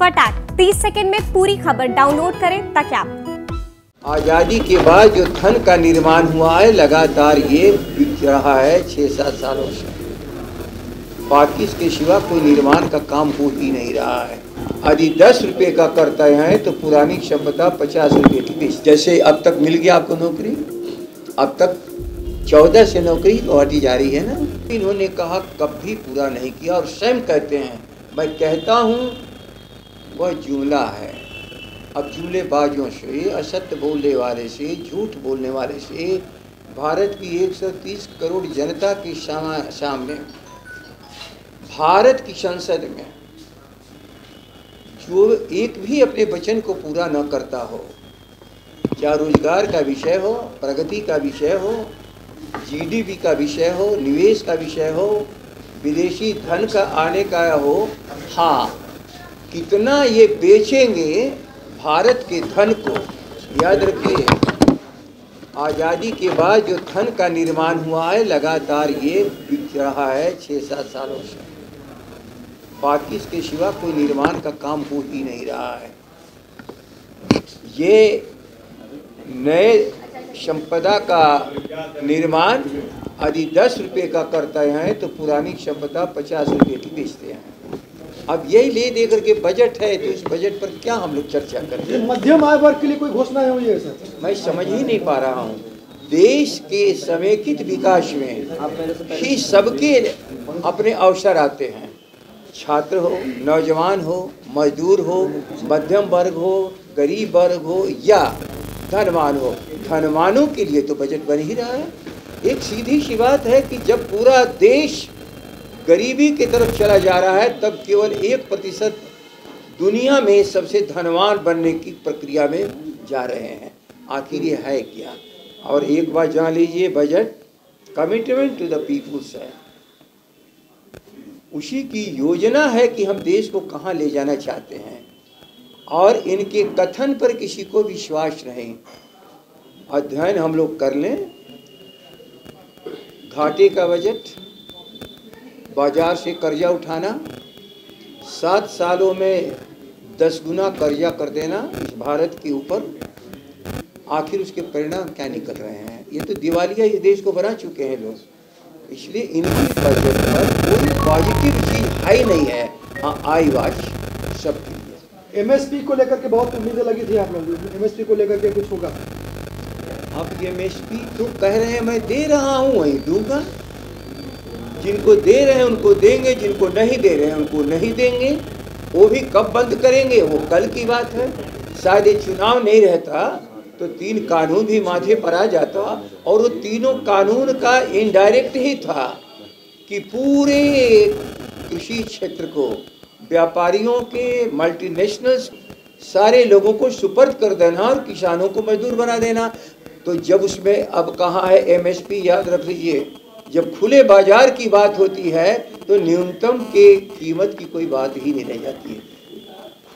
फटाक 30 सेकंड में पूरी खबर डाउनलोड करें ताकि आप आज़ादी के बाद जो धन का निर्माण हुआ है लगातार ये बिक रहा है 6-7 सालों से। बाकी इसके सिवा कोई निर्माण का काम हो ही नहीं रहा है। यदि 10 रुपये का करते हैं तो पुरानी क्षमता 50 रुपये की बेच। जैसे अब तक मिल गया आपको नौकरी, अब तक 14 से नौकरी बढ़ती जा रही है ना। इन्होंने कहा कभी पूरा नहीं किया और स्वयं कहते हैं, मैं कहता हूँ वह जुमला है। अब जुमलेबाजों से, असत्य बोलने वाले से, झूठ बोलने वाले से भारत की 130 करोड़ जनता के सामने भारत की संसद में जो एक भी अपने वचन को पूरा न करता हो, चाहे रोजगार का विषय हो, प्रगति का विषय हो, जीडीपी का विषय हो, निवेश का विषय हो, विदेशी धन का आने का हो, हाँ कितना ये बेचेंगे भारत के धन को। याद रखिए, आज़ादी के बाद जो धन का निर्माण हुआ है लगातार ये बिक रहा है 6-7 सालों से। बाकी इसके सिवा कोई निर्माण का काम हो ही नहीं रहा है। ये नए संपदा का निर्माण यदि 10 रुपये का करते हैं तो पुरानी संपदा 50 रुपये की बेचते हैं। अब यही ले दे करके बजट है, तो इस बजट पर क्या हम लोग चर्चा करें। मध्यम आय वर्ग के लिए कोई घोषणा है मुझे सर? मैं समझ ही नहीं पा रहा हूँ। देश के समेकित विकास में ही सबके अपने अवसर आते हैं। छात्र हो, नौजवान हो, मजदूर हो, मध्यम वर्ग हो, गरीब वर्ग हो या धनवान हो। धनवानों के लिए तो बजट बन ही रहा है। एक सीधी सी बात है कि जब पूरा देश गरीबी की तरफ चला जा रहा है तब केवल 1% दुनिया में सबसे धनवान बनने की प्रक्रिया में जा रहे हैं। आखिर ये है क्या? और एक बात जान लीजिए, budget commitment to the people's है। उसी की योजना है कि हम देश को कहाँ ले जाना चाहते हैं और इनके कथन पर किसी को विश्वास नहीं। अध्ययन हम लोग कर लें। घाटे का बजट, बाजार से कर्जा उठाना, 7 सालों में 10 गुना कर्जा कर देना इस भारत के ऊपर। आखिर उसके परिणाम क्या निकल रहे हैं? ये तो दिवालिया इस देश को बना चुके हैं लोग। इसलिए इनकी बजट पर कोई पॉजिटिव चीज है नहीं है। हाँ, आई वाच सबके लिए। एमएसपी को लेकर के बहुत उम्मीदें लगी थी आप लोग, एमएसपी को लेकर के कुछ होगा? अब एमएसपी तो कह रहे हैं मैं दे रहा हूँ, वही दूंगा। जिनको दे रहे हैं उनको देंगे, जिनको नहीं दे रहे हैं उनको नहीं देंगे। वो भी कब बंद करेंगे वो कल की बात है। शायद ये चुनाव नहीं रहता तो 3 कानून भी माथे पर आ जाता और वो तीनों कानून का इनडायरेक्ट ही था कि पूरे कृषि क्षेत्र को व्यापारियों के, मल्टीनेशनल्स, सारे लोगों को सुपर्द कर देना और किसानों को मजदूर बना देना। तो जब उसमें अब कहाँ है एमएसपी? याद रख लीजिए, जब खुले बाजार की बात होती है तो न्यूनतम के कीमत की कोई बात ही नहीं रह जाती है।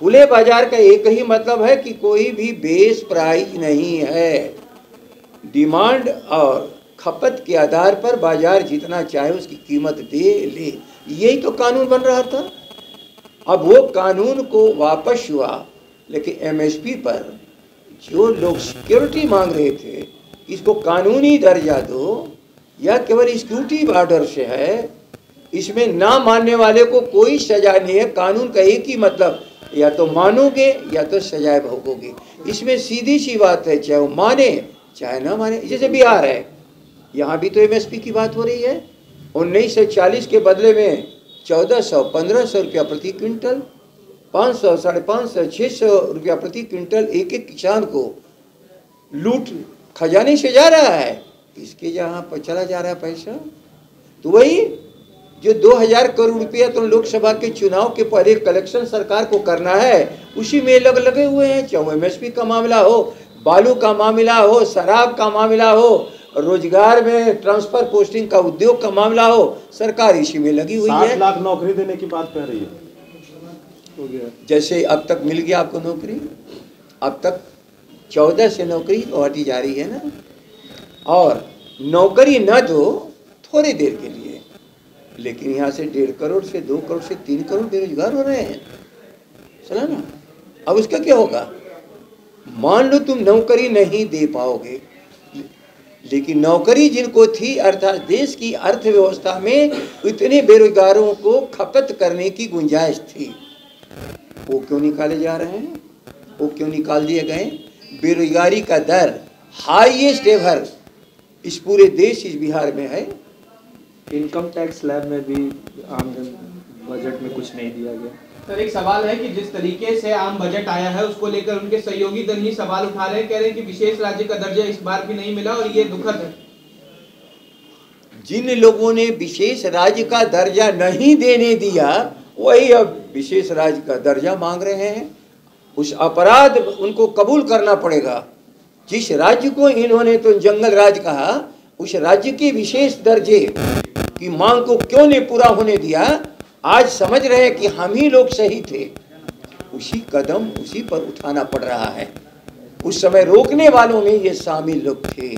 खुले बाजार का एक ही मतलब है कि कोई भी बेस प्राइस नहीं है। डिमांड और खपत के आधार पर बाजार जितना चाहे उसकी कीमत दे ले। यही तो कानून बन रहा था। अब वो कानून को वापस हुआ, लेकिन एमएसपी पर जो लोग सिक्योरिटी मांग रहे थे, इसको कानूनी दर्जा दो या केवल सिक्योरिटी ऑर्डर से है, इसमें ना मानने वाले को कोई सजा नहीं है। कानून का एक ही मतलब, या तो मानोगे या तो सजाए भोगोगे। इसमें सीधी सी बात है, चाहे वो माने चाहे ना माने। जैसे बिहार है, यहाँ भी तो एमएसपी की बात हो रही है। 1940 के बदले में 1400, 1500 रुपया प्रति क्विंटल, 500, 550, 600 रुपया प्रति क्विंटल एक एक किसान को लूट खजाने से जा रहा है। इसके जहाँ पर चला जा रहा है पैसा, तो वही जो 2000 करोड़ रुपया तो लोकसभा के चुनाव के पहले कलेक्शन सरकार को करना है, उसी में लगे हुए हैं। चाहे एमएसपी का मामला हो, बालू का मामला हो, शराब का मामला हो, रोजगार में ट्रांसफर पोस्टिंग का उद्योग का मामला हो, सरकार इसी में लगी हुई है। 7 लाख नौकरी देने की बात कह रही है। हो गया। जैसे अब तक मिल गया आपको नौकरी, अब तक 14 से नौकरी बढ़ती जा रही है ना। और नौकरी न दो थोड़ी देर के लिए, लेकिन यहाँ से 1.5 करोड़ से 2 करोड़ से 3 करोड़ बेरोजगार हो रहे हैं। चला ना। अब उसका क्या होगा? मान लो तुम नौकरी नहीं दे पाओगे, लेकिन नौकरी जिनको थी, अर्थात देश की अर्थव्यवस्था में इतने बेरोजगारों को खपत करने की गुंजाइश थी, वो क्यों निकाले जा रहे हैं? वो क्यों निकाल दिए गए? बेरोजगारी का दर हाईएस्ट एवर इस पूरे देश, इस बिहार में है। इनकम टैक्स स्लैब में भी आमदन बजट में कुछ नहीं दिया गया। सर, एक सवाल है कि जिस तरीके से आम बजट आया है उसको लेकर उनके सहयोगी दल ही सवाल उठा रहे हैं, कह रहे हैं कि विशेष राज्य का दर्जा इस बार भी नहीं मिला और ये दुखद है। जिन लोगों ने विशेष राज्य का दर्जा नहीं देने दिया, वही अब विशेष राज्य का दर्जा मांग रहे हैं। उस अपराध उनको कबूल करना पड़ेगा। जिस राज्य को इन्होंने तो जंगल राज कहा, उस राज्य के विशेष दर्जे की मांग को क्यों नहीं पूरा होने दिया? आज समझ रहे हैं कि हम ही लोग सही थे। उसी कदम उसी पर उठाना पड़ रहा है। उस समय रोकने वालों में ये शामिल लोग थे।